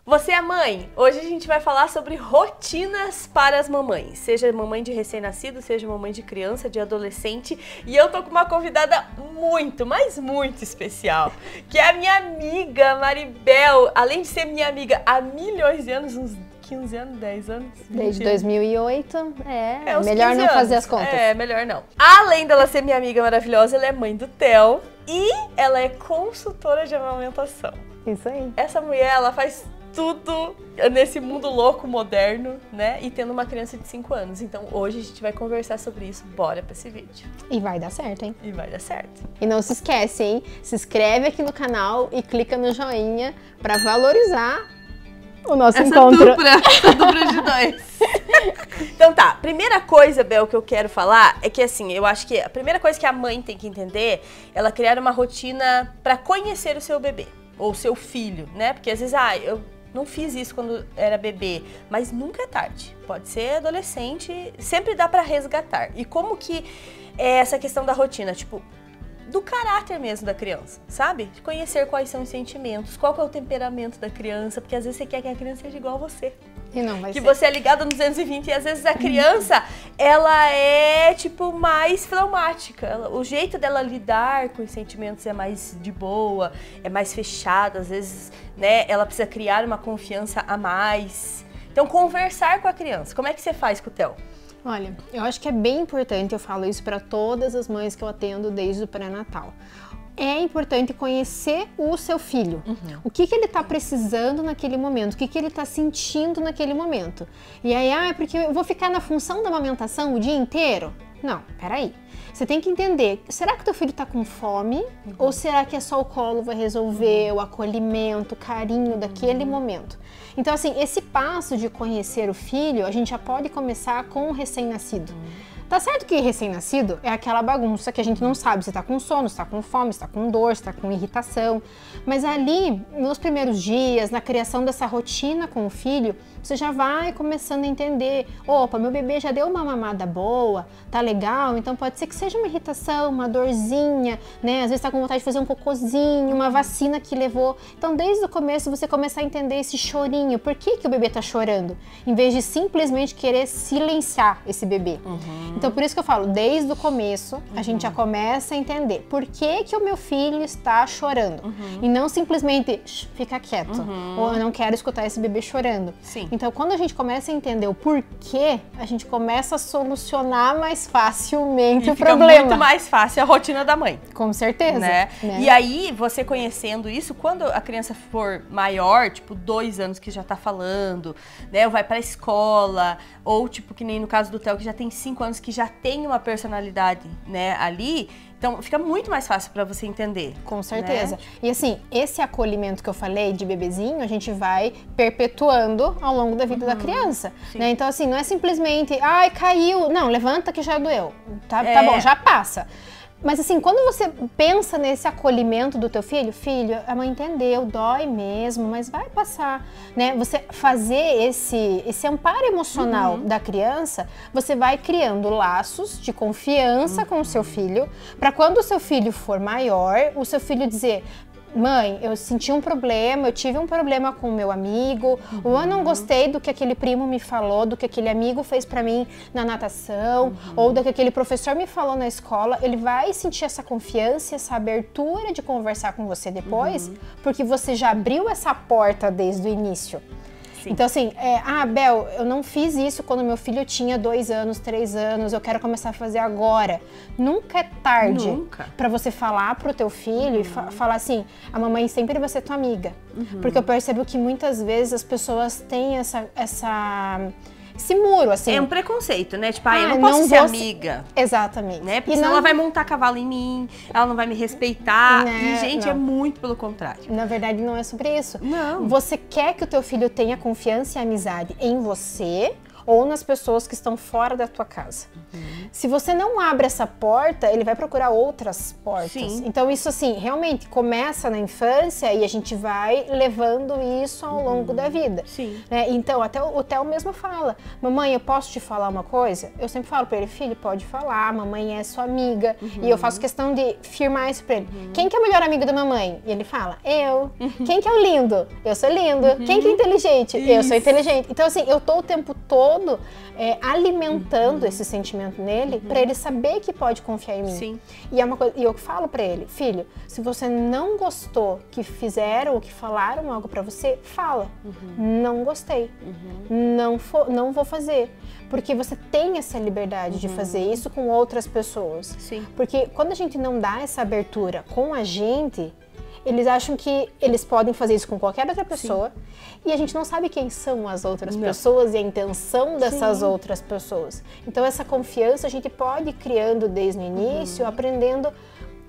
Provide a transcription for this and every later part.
Você é mãe? Hoje a gente vai falar sobre rotinas para as mamães. Seja mamãe de recém-nascido, seja mamãe de criança, de adolescente. E eu tô com uma convidada muito, mas muito especial, que é a minha amiga Maribel. Além de ser minha amiga há milhões de anos, uns 15 anos, 10 anos? Desde 2008, uns melhor não 15 fazer anos. as contas. Melhor não. Além dela ser minha amiga maravilhosa, ela é mãe do Theo e ela é consultora de amamentação. Isso aí. Essa mulher, ela faz tudo nesse mundo louco, moderno, né? E tendo uma criança de 5 anos. Então hoje a gente vai conversar sobre isso. Bora pra esse vídeo. E vai dar certo, hein? E vai dar certo. E não se esquece, hein? Se inscreve aqui no canal e clica no joinha pra valorizar o nosso encontro. Essa dupla de dois. Então tá, primeira coisa, Bel, que eu quero falar é que assim, eu acho que a primeira coisa que a mãe tem que entender, ela criar uma rotina pra conhecer o seu bebê. Ou seu filho, né? Porque às vezes, eu não fiz isso quando era bebê, mas nunca é tarde. Pode ser adolescente, sempre dá pra resgatar. E como que é essa questão da rotina? Tipo, do caráter mesmo da criança, sabe? De conhecer quais são os sentimentos, qual que é o temperamento da criança, porque às vezes você quer que a criança seja igual a você. E não vai que ser. Você é ligado no 220 e às vezes a criança, ela é, tipo, mais fleumática. O jeito dela lidar com os sentimentos é mais de boa, é mais fechado. Às vezes, né, ela precisa criar uma confiança a mais. Então, conversar com a criança. Como é que você faz com o Theo? Olha, eu acho que é bem importante, eu falo isso para todas as mães que eu atendo desde o pré-natal. É importante conhecer o seu filho. O que ele está precisando naquele momento, o que ele está sentindo naquele momento. E aí, porque eu vou ficar na função da amamentação o dia inteiro? Não, peraí. Você tem que entender, será que o teu filho está com fome? Ou será que é só o colo vai resolver, o acolhimento, o carinho daquele momento? Então, assim, esse passo de conhecer o filho, a gente já pode começar com o recém-nascido. Tá certo que recém-nascido é aquela bagunça que a gente não sabe se tá com sono, se tá com fome, se tá com dor, se tá com irritação. Mas ali, nos primeiros dias, na criação dessa rotina com o filho, você já vai começando a entender, opa, meu bebê já deu uma mamada boa, tá legal, então pode ser que seja uma irritação, uma dorzinha, né? Às vezes tá com vontade de fazer um cocôzinho, uma vacina que levou. Então, desde o começo, você começar a entender esse chorinho, por que o bebê tá chorando? Em vez de simplesmente querer silenciar esse bebê. Então, por isso que eu falo, desde o começo, a gente já começa a entender por que o meu filho está chorando. E não simplesmente, fica quieto, ou eu não quero escutar esse bebê chorando. Sim. Então, quando a gente começa a entender o porquê, a gente começa a solucionar mais facilmente o problema. Fica muito mais fácil a rotina da mãe. Com certeza. Né? E aí, você conhecendo isso, quando a criança for maior, tipo 2 anos que já tá falando, né, ou vai pra escola, ou tipo que nem no caso do Theo, que já tem 5 anos, que já tem uma personalidade, né, ali, então fica muito mais fácil pra você entender. Com certeza. Né? E assim, esse acolhimento que eu falei de bebezinho, a gente vai perpetuando ao longo da vida da criança. Né? Então assim, não é simplesmente, ai, caiu, não, levanta que já doeu. Tá bom, já passa. Mas assim, quando você pensa nesse acolhimento do teu filho, a mãe entendeu, dói mesmo, mas vai passar, né? Você fazer esse amparo emocional da criança, você vai criando laços de confiança com o seu filho, para quando o seu filho for maior, o seu filho dizer: mãe, eu senti um problema, eu tive um problema com o meu amigo, ou eu não gostei do que aquele primo me falou, do que aquele amigo fez pra mim na natação, ou do que aquele professor me falou na escola. Ele vai sentir essa confiança, essa abertura de conversar com você depois, porque você já abriu essa porta desde o início. Sim. Então assim, Bel, eu não fiz isso quando meu filho tinha 2 anos, 3 anos, eu quero começar a fazer agora. Nunca é tarde pra você falar pro teu filho e falar assim, a mamãe sempre vai ser tua amiga. Porque eu percebo que muitas vezes as pessoas têm esse muro, assim. É um preconceito, né? Tipo, eu não posso ser amiga. Exatamente. Né? Porque senão ela vai montar cavalo em mim, ela não vai me respeitar. E, gente, é muito pelo contrário. Na verdade, não é sobre isso. Não. Você quer que o teu filho tenha confiança e amizade em você, ou nas pessoas que estão fora da tua casa. Se você não abre essa porta, ele vai procurar outras portas. Sim. Então isso assim, realmente começa na infância e a gente vai levando isso ao longo da vida. Sim. Né? Então até o Theo mesmo fala, mamãe, eu posso te falar uma coisa? Eu sempre falo para ele, filho, pode falar, mamãe é sua amiga. E eu faço questão de firmar isso pra ele. Quem que é o melhor amigo da mamãe? E ele fala, eu. Quem que é o lindo? Eu sou lindo. Quem que é inteligente? Eu sou inteligente. Então assim, eu tô o tempo todo alimentando esse sentimento nele pra ele saber que pode confiar em mim. Sim. E é uma coisa, e eu falo pra ele, filho, se você não gostou que fizeram ou que falaram algo pra você, fala. Não gostei. Não vou fazer. Porque você tem essa liberdade de fazer isso com outras pessoas. Sim. Porque quando a gente não dá essa abertura com a gente, eles acham que eles podem fazer isso com qualquer outra pessoa. E a gente não sabe quem são as outras pessoas e a intenção dessas outras pessoas. Então essa confiança a gente pode ir criando desde o início, aprendendo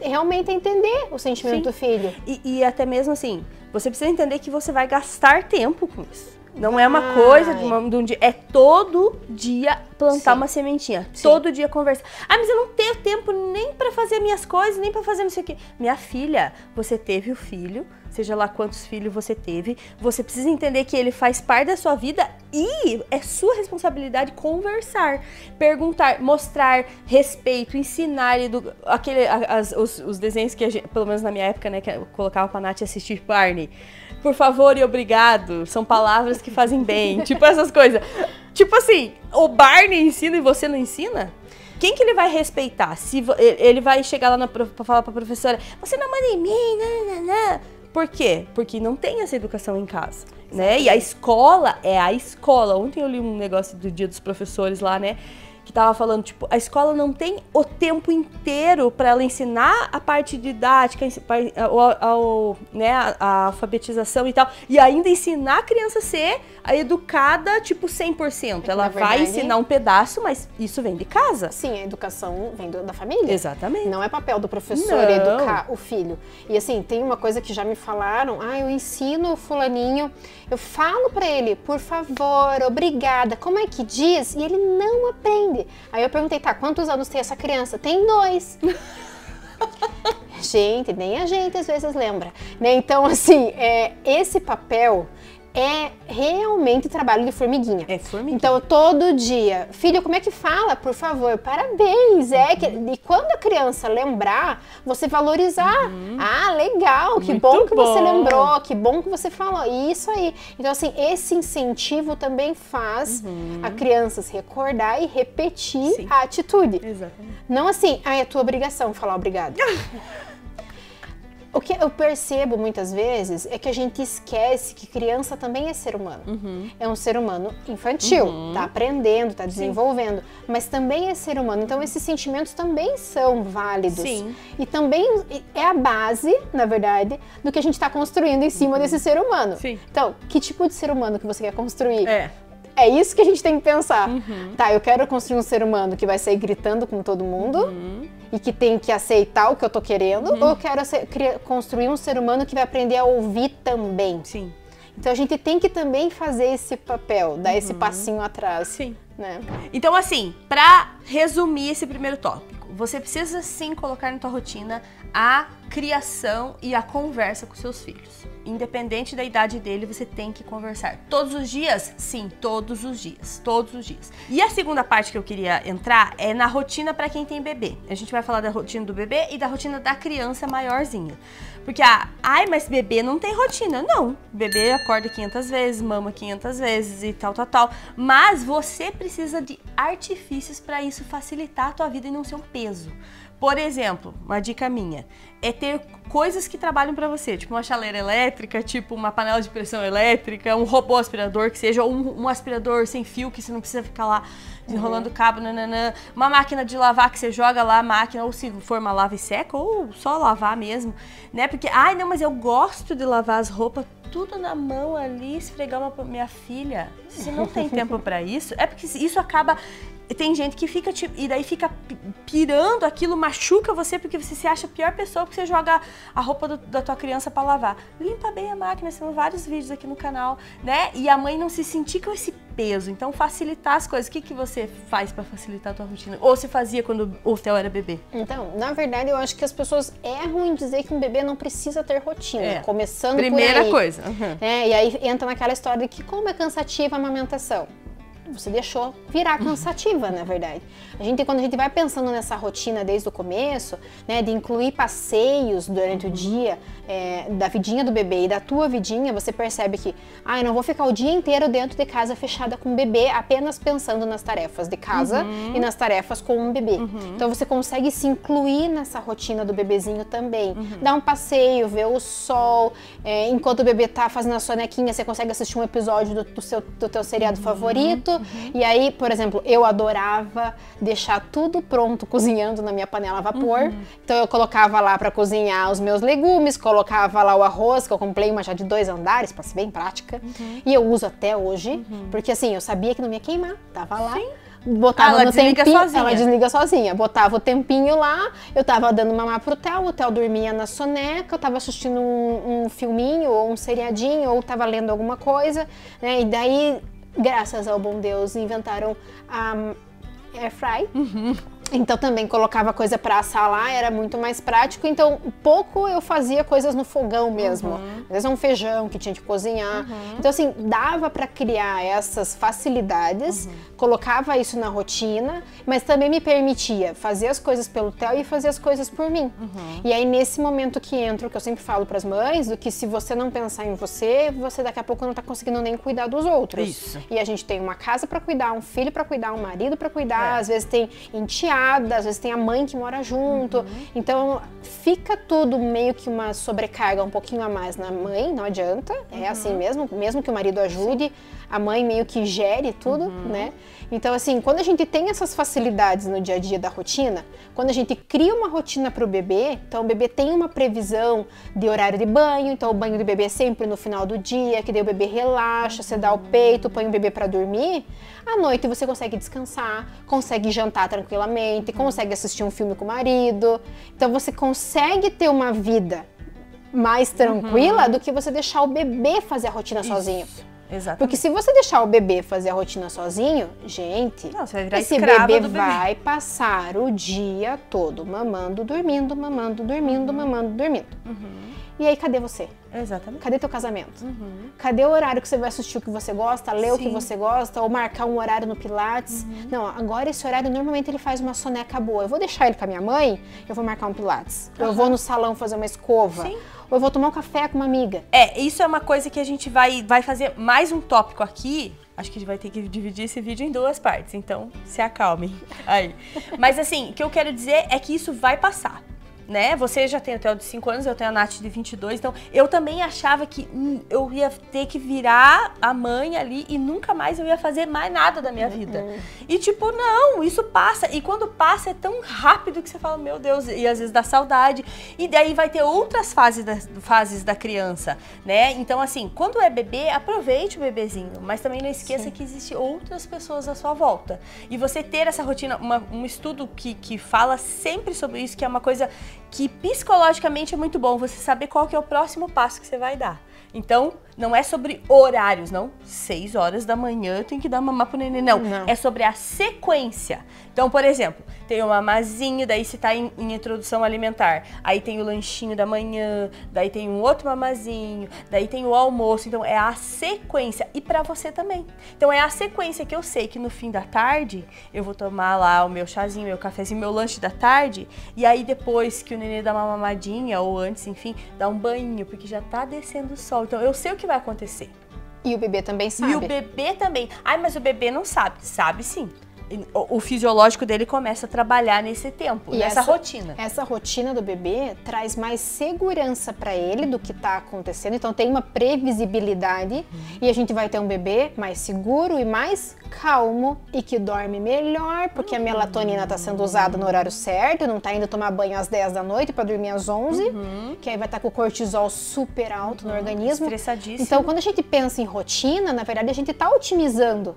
realmente a entender o sentimento do filho. E até mesmo assim, você precisa entender que você vai gastar tempo com isso. Não é uma coisa de um dia, é todo dia plantar uma sementinha, todo dia conversar. Ah, mas eu não tenho tempo nem pra fazer minhas coisas, nem pra fazer não sei o quê. Minha filha, você teve o filho, seja lá quantos filhos você teve, você precisa entender que ele faz parte da sua vida e é sua responsabilidade conversar, perguntar, mostrar respeito, ensinar os desenhos que a gente, pelo menos na minha época, né, que eu colocava pra Nath assistir Barney. Por favor e obrigado, são palavras que fazem bem, tipo essas coisas. Tipo assim, o Barney ensina e você não ensina? Quem que ele vai respeitar? Se ele vai chegar lá pra falar pra professora, você não manda em mim, nananana. Por quê? Porque não tem essa educação em casa, né? E a escola é a escola. Ontem eu li um negócio do Dia dos Professores lá, né? Que tava falando, tipo, a escola não tem o tempo inteiro para ela ensinar a parte didática, né, a alfabetização e tal, e ainda ensinar a criança a ser a educada, tipo, 100%. Ela vai ensinar um pedaço, mas isso vem de casa. Sim, a educação vem da família. Exatamente. Não é papel do professor educar o filho. E assim, tem uma coisa que já me falaram, eu ensino o fulaninho, eu falo pra ele, por favor, obrigada, como é que diz? E ele não aprende. Aí eu perguntei, tá, quantos anos tem essa criança? Tem 2. Gente, nem a gente às vezes lembra, né? Então, assim, esse papel é realmente trabalho de formiguinha. É formiguinha. Então, todo dia, filho, como é que fala? Por favor, parabéns. E quando a criança lembrar, você valorizar. Legal, que bom que você lembrou, que bom que você falou. Isso aí. Então, assim, esse incentivo também faz a criança se recordar e repetir a atitude. Exatamente. Não assim, é tua obrigação falar obrigado. O que eu percebo muitas vezes é que a gente esquece que criança também é ser humano. É um ser humano infantil, tá aprendendo, tá desenvolvendo, mas também é ser humano. Então esses sentimentos também são válidos. Sim. E também é a base, na verdade, do que a gente tá construindo em cima desse ser humano. Sim. Então, que tipo de ser humano que você quer construir? É isso que a gente tem que pensar. Tá, eu quero construir um ser humano que vai sair gritando com todo mundo e que tem que aceitar o que eu tô querendo, ou eu quero construir um ser humano que vai aprender a ouvir também. Sim. Então a gente tem que também fazer esse papel, dar esse passinho atrás. Sim. Né? Então assim, pra resumir esse primeiro tópico, você precisa sim colocar na tua rotina a criação e a conversa com seus filhos. Independente da idade dele, você tem que conversar. Todos os dias? Sim, todos os dias. Todos os dias. E a segunda parte que eu queria entrar é na rotina para quem tem bebê. A gente vai falar da rotina do bebê e da rotina da criança maiorzinha. Porque, mas bebê não tem rotina. Não, bebê acorda 500 vezes, mama 500 vezes e tal. Mas você precisa de artifícios para isso facilitar a tua vida e não ser um peso. Por exemplo, uma dica minha, é ter coisas que trabalham para você, tipo uma chaleira elétrica, tipo uma panela de pressão elétrica, um robô aspirador que seja, ou um aspirador sem fio que você não precisa ficar lá enrolando cabo, uma máquina de lavar que você joga lá a máquina, ou se for uma lava e seca, ou só lavar mesmo, né? Porque, não, mas eu gosto de lavar as roupas tudo na mão ali, esfregar uma minha filha. Se não tem tempo para isso, é porque isso acaba... Tem gente que fica, e daí fica pirando, aquilo machuca você porque você se acha a pior pessoa porque você joga a roupa da tua criança pra lavar. Limpa bem a máquina, tem vários vídeos aqui no canal, né? E a mãe não se sentir com esse peso. Então, facilitar as coisas. O que você faz para facilitar a tua rotina? Ou se fazia quando o Theo era bebê? Então, na verdade, eu acho que as pessoas erram em dizer que um bebê não precisa ter rotina. Começando primeira por aí. coisa. E aí entra naquela história de que como é cansativa a amamentação. Você deixou virar cansativa, na verdade. Quando a gente vai pensando nessa rotina desde o começo, né, de incluir passeios durante o dia, da vidinha do bebê e da tua vidinha, você percebe que, eu não vou ficar o dia inteiro dentro de casa fechada com o bebê, apenas pensando nas tarefas de casa e nas tarefas com um bebê. Então você consegue se incluir nessa rotina do bebezinho também. Dar um passeio, ver o sol, enquanto o bebê tá fazendo a sonequinha, você consegue assistir um episódio do teu seriado favorito. E aí, por exemplo, eu adorava deixar tudo pronto cozinhando na minha panela a vapor. Então eu colocava lá para cozinhar os meus legumes, colocava lá o arroz, que eu comprei uma já de 2 andares, para ser bem prática. E eu uso até hoje, porque assim, eu sabia que não ia queimar, tava lá. Sim. Botava ela no desliga tempinho, sozinha. Ela desliga sozinha. Botava o tempinho lá, eu tava dando mamar pro Theo, o Theo dormia na soneca, eu tava assistindo um filminho ou um seriadinho, ou tava lendo alguma coisa, né? E daí, graças ao bom Deus, inventaram a air fry. Então também colocava coisa para assar lá, era muito mais prático. Então pouco eu fazia coisas no fogão mesmo. Às vezes um feijão que tinha que cozinhar. Então assim, dava para criar essas facilidades, colocava isso na rotina, mas também me permitia fazer as coisas pelo Theo e fazer as coisas por mim. E aí nesse momento que entra o que eu sempre falo para as mães, do que se você não pensar em você, você daqui a pouco não tá conseguindo nem cuidar dos outros. Isso. E a gente tem uma casa para cuidar, um filho para cuidar, um marido para cuidar, às vezes tem enteada, às vezes tem a mãe que mora junto. Então fica tudo meio que uma sobrecarga um pouquinho a mais na mãe, não adianta, é assim mesmo que o marido ajude, a mãe meio que gere tudo, né? Então assim, quando a gente tem essas facilidades no dia a dia da rotina, quando a gente cria uma rotina para o bebê, então o bebê tem uma previsão de horário de banho, então o banho do bebê é sempre no final do dia, que daí o bebê relaxa, você dá o peito, põe o bebê para dormir, à noite você consegue descansar, consegue jantar tranquilamente, consegue assistir um filme com o marido, então você consegue ter uma vida mais tranquila do que você deixar o bebê fazer a rotina sozinho. Exatamente. Porque se você deixar o bebê fazer a rotina sozinho, gente, não, você vai virar esse escrava bebê do bebê. vai passar o dia todo mamando, dormindo, mamando, dormindo, mamando, dormindo. E aí, cadê você? Exatamente. Cadê teu casamento? Cadê o horário que você vai assistir o que você gosta, ler o que você gosta, ou marcar um horário no Pilates? Não, agora esse horário, normalmente ele faz uma soneca boa. Eu vou deixar ele com a minha mãe, eu vou marcar um Pilates. Eu vou no salão fazer uma escova. Sim. Ou eu vou tomar um café com uma amiga. Isso é uma coisa que a gente vai fazer mais um tópico aqui. Acho que a gente vai ter que dividir esse vídeo em 2 partes, então se acalmem aí. Mas assim, o que eu quero dizer é que isso vai passar. Né? Você já tem o Theo de 5 anos, eu tenho a Nath de 22, então eu também achava que eu ia ter que virar a mãe ali e nunca mais eu ia fazer mais nada da minha vida. E tipo, não, isso passa. E quando passa é tão rápido que você fala, meu Deus, e às vezes dá saudade. E daí vai ter outras fases da criança, né? Então assim, quando é bebê, aproveite o bebezinho, mas também não esqueça que existem outras pessoas à sua volta. E você ter essa rotina, um estudo que fala sempre sobre isso, que é uma coisa que psicologicamente é muito bom você saber qual que é o próximo passo que você vai dar. Então, não é sobre horários, não. 6 horas da manhã eu tenho que dar mamar pro neném, não. É sobre a sequência. Então, por exemplo, tem o mamazinho, daí você tá em introdução alimentar. Aí tem o lanchinho da manhã, daí tem um outro mamazinho, daí tem o almoço. Então, é a sequência. E pra você também. Então, é a sequência que eu sei que no fim da tarde eu vou tomar lá o meu chazinho, meu cafezinho, meu lanche da tarde. E aí, depois que o neném dá uma mamadinha, ou antes, enfim, dá um banho, porque já tá descendo o sol. Então, eu sei o que vai acontecer. E o bebê também sabe. E o bebê também. Ai, mas o bebê não sabe. Sabe sim. O fisiológico dele começa a trabalhar nesse tempo, nessa rotina. Essa rotina do bebê traz mais segurança para ele do que está acontecendo. Então tem uma previsibilidade e a gente vai ter um bebê mais seguro e mais calmo e que dorme melhor, porque a melatonina está sendo usada no horário certo, não está indo tomar banho às 10 da noite para dormir às 11, que aí vai estar com o cortisol super alto no organismo. Estressadíssimo. Então quando a gente pensa em rotina, na verdade a gente está otimizando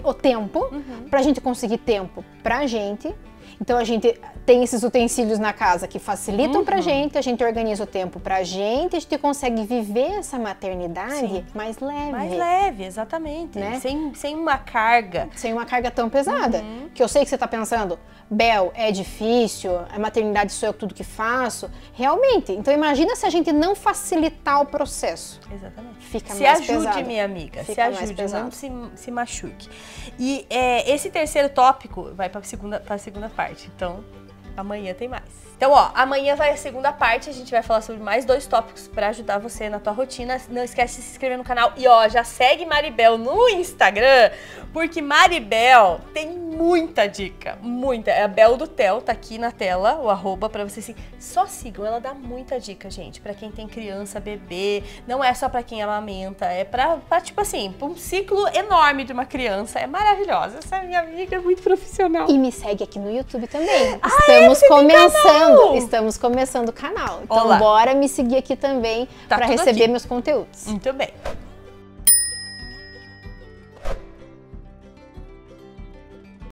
o tempo para a gente conseguir tempo pra gente Então a gente tem esses utensílios na casa que facilitam pra gente, a gente organiza o tempo pra gente, a gente consegue viver essa maternidade mais leve. Mais leve, exatamente. Né? Sem uma carga. Sem uma carga tão pesada. Que eu sei que você tá pensando, Bel, é difícil, a maternidade sou eu tudo que faço. Realmente. Então imagina se a gente não facilitar o processo. Exatamente. Fica se mais ajude, pesado. minha amiga. Fica se mais ajude, pesado. não se machuque. E esse terceiro tópico vai pra segunda parte. Então, amanhã tem mais. Então, ó, amanhã vai a segunda parte, a gente vai falar sobre mais 2 tópicos pra ajudar você na tua rotina. Não esquece de se inscrever no canal e, ó, já segue Maribel no Instagram, porque Maribel tem muita dica, muita. É a Bel do Tel, tá aqui na tela, o arroba pra vocês só sigam, ela dá muita dica, gente, pra quem tem criança, bebê, não é só pra quem amamenta, é pra tipo assim, pra um ciclo enorme de uma criança, é maravilhosa. Essa minha amiga é muito profissional. E me segue aqui no YouTube também. Estamos começando o canal. Então Olá. bora me seguir aqui também Tá para tudo receber aqui. meus conteúdos. Muito bem.